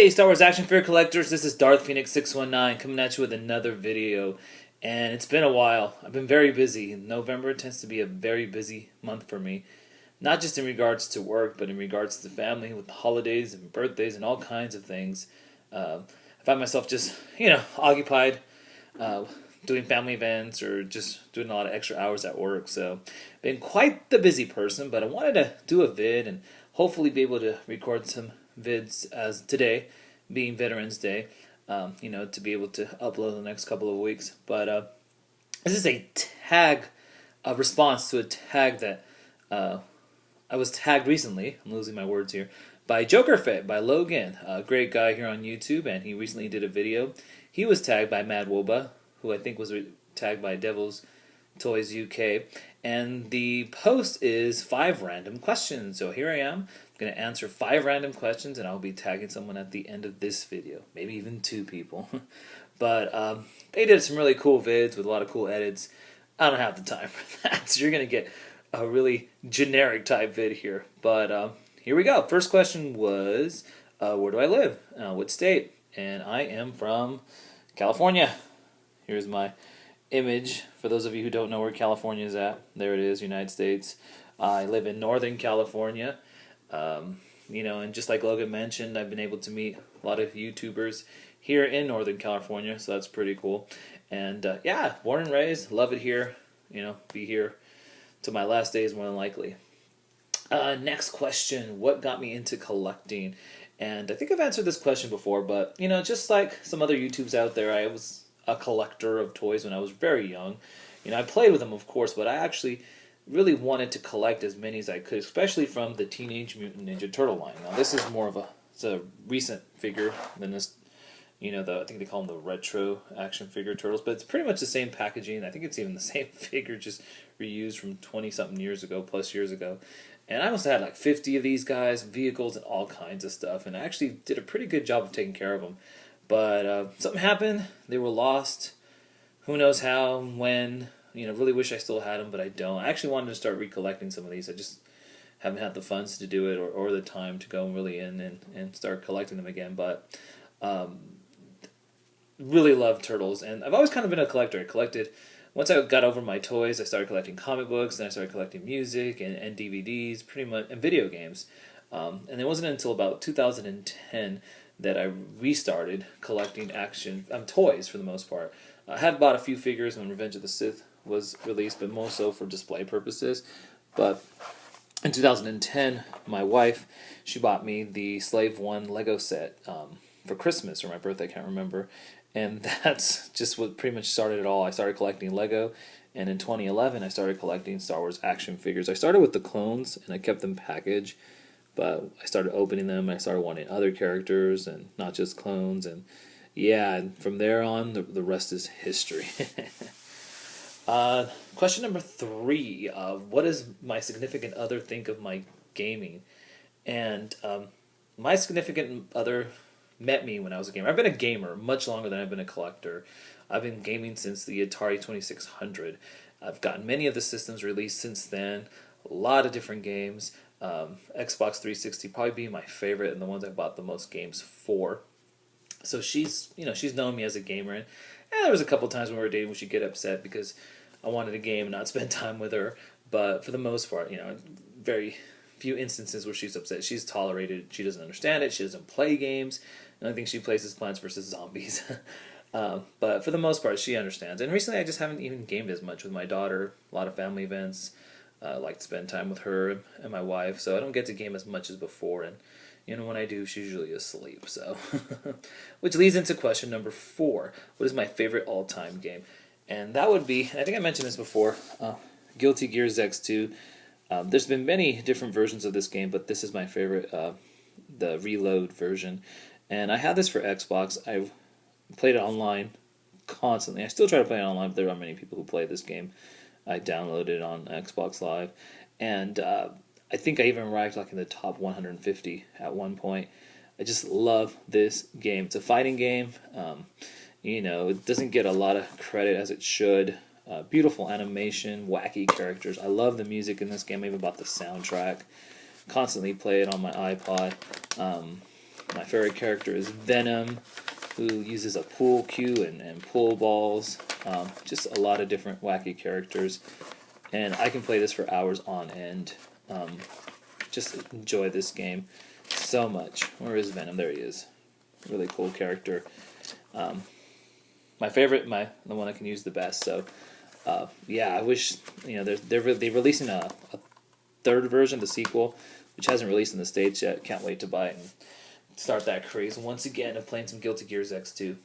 Hey, Star Wars action figure collectors, this is Darth Phoenix 619 coming at you with another video. And it's been a while. I've been very busy. November tends to be a very busy month for me. Not just in regards to work, but in regards to family, with holidays and birthdays and all kinds of things. I find myself just, occupied doing family events or just doing a lot of extra hours at work. So, been quite the busy person, but I wanted to do a vid and hopefully be able to record some vids as today, being Veterans Day, to be able to upload the next couple of weeks. But this is a response to a tag that I was tagged recently. I'm losing my words here. By Jokerfett, by Logan, a great guy here on YouTube, and he recently did a video. He was tagged by Mad Woba, who I think was tagged by Devil's Toys UK, and the post is 5 random questions. So here I am, going to answer 5 random questions, and I'll be tagging someone at the end of this video, maybe even 2 people. But they did some really cool vids with a lot of cool edits. I don't have the time for that, so you're going to get a really generic type vid here. But here we go. First question was, where do I live? What state? And I am from California. Here's my image for those of you who don't know where California is at. There it is, United States. I live in Northern California. And just like Logan mentioned, I've been able to meet a lot of YouTubers here in Northern California, so that's pretty cool. And yeah, born and raised, love it here. Be here to my last days more than likely. Next question, what got me into collecting? And I think I've answered this question before, but just like some other YouTubes out there, I was a collector of toys when I was very young. I played with them, of course, but I actually really wanted to collect as many as I could, especially from the Teenage Mutant Ninja Turtle line. Now, this is more of a recent figure than this. I think they call them the retro action figure turtles, but it's pretty much the same packaging. I think it's even the same figure, just reused from 20-something years ago, plus years ago. And I must have had like 50 of these guys, vehicles, and all kinds of stuff. And I actually did a pretty good job of taking care of them. But something happened. They were lost. Who knows how, when. Really wish I still had them, but I don't. I actually wanted to start recollecting some of these. I just haven't had the funds to do it or the time to go really in and start collecting them again. But really love turtles. And I've always kind of been a collector. I collected, once I got over my toys, I started collecting comic books, then I started collecting music and DVDs, pretty much, and video games. And it wasn't until about 2010 that I restarted collecting toys for the most part. I had bought a few figures when Revenge of the Sith was released, but more so for display purposes. But in 2010, my wife, she bought me the Slave One Lego set for Christmas or my birthday, I can't remember. And that's just what pretty much started it all. I started collecting Lego, and in 2011, I started collecting Star Wars action figures. I started with the clones, and I kept them packaged. But I started opening them, and I started wanting other characters and not just clones. And yeah, and from there on, the rest is history. Question number 3. What does my significant other think of my gaming? And my significant other met me when I was a gamer. I've been a gamer much longer than I've been a collector. I've been gaming since the Atari 2600. I've gotten many of the systems released since then. A lot of different games. Xbox 360 probably being my favorite and the ones I've bought the most games for. So she's known me as a gamer, and there was a couple times when we were dating where she'd get upset because I wanted a game and not spend time with her. But for the most part, very few instances where she's upset. She's tolerated. She doesn't understand it. She doesn't play games. The only thing she plays is Plants vs. Zombies. But for the most part, she understands. And recently, I just haven't even gamed as much with my daughter. A lot of family events. I like to spend time with her and my wife, so I don't get to game as much as before. And when I do, she's usually asleep. So, which leads into question number 4: what is my favorite all-time game? And that would be, I think I mentioned this before, Guilty Gear X2. There's been many different versions of this game, but this is my favorite, the Reload version. And I had this for Xbox. I played it online constantly. I still try to play it online, but there aren't many people who play this game. I downloaded it on Xbox Live, and I think I even arrived in the top 150 at one point. I just love this game. It's a fighting game. It doesn't get a lot of credit as it should. Beautiful animation, wacky characters. I love the music in this game. I even bought the soundtrack. Constantly play it on my iPod. My favorite character is Venom, who uses a pool cue and pool balls. Just a lot of different wacky characters. And I can play this for hours on end. Just enjoy this game so much. Where is Venom? There he is. Really cool character. My favorite, the one I can use the best. So, yeah, I wish they're releasing a third version, the sequel, which hasn't released in the States yet. Can't wait to buy it and start that craze once again of playing some Guilty Gears X2.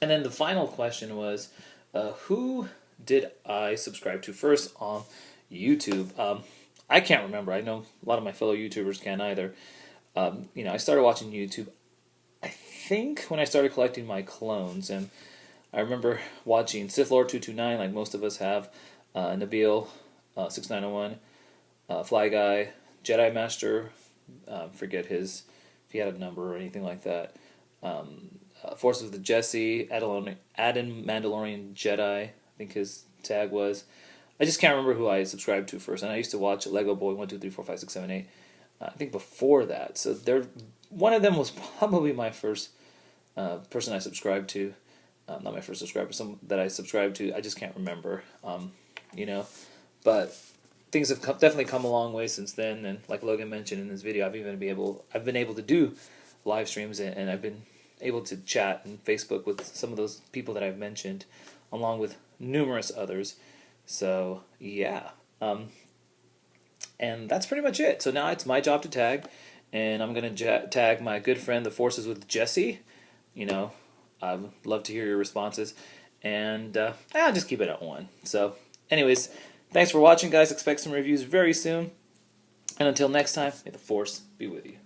And then the final question was, who did I subscribe to first on YouTube? I can't remember. I know a lot of my fellow YouTubers can't either. I started watching YouTube, I think, when I started collecting my clones, and I remember watching Sith Lord 229, like most of us have, Nabil 6901, Fly Guy, Jedi Master, forget if he had a number or anything like that. Forces of the Jesse, Adam Mandalorian Jedi, I think his tag was. I just can't remember who I subscribed to first. And I used to watch Lego Boy 1, 2, 3, 4, 5, 6, 7, 8. I think before that. So one of them was probably my first person I subscribed to. Not my first subscriber, some that I subscribed to. I just can't remember. But things have definitely come a long way since then. And like Logan mentioned in this video, I've been able to do live streams, and I've been able to chat and Facebook with some of those people that I've mentioned, along with numerous others. So yeah, and that's pretty much it. So now it's my job to tag, and I'm gonna tag my good friend, the Forces with Jesse. I'd love to hear your responses, and I'll just keep it at 1. So, anyways, thanks for watching, guys. Expect some reviews very soon, and until next time, may the Force be with you.